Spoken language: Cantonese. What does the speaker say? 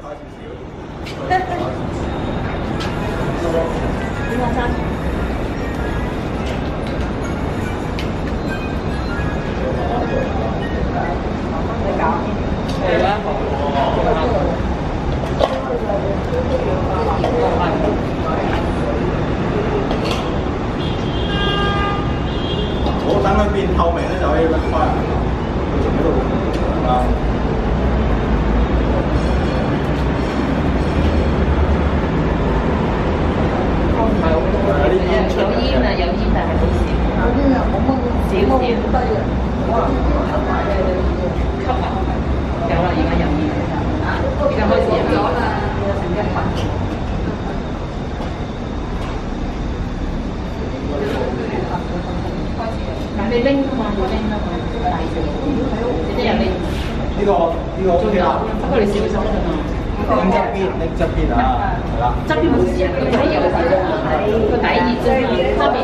點講生？你搞？係啦。好，等佢變透明咧就可以甩開啦。喺度啊！有煙啊，有煙但係好少。有煙啊，冇乜少少低啊。吸啊！有啦，而家有煙啦。而家開始有咗啦，成一群。但你拎啊嘛，要拎啊嘛，大隻。你啲人呢個 OK 啦。不過你小心啊嘛。拎側邊啊，係啦。側邊冇事啊，佢底有個底熱啫嘛，側邊。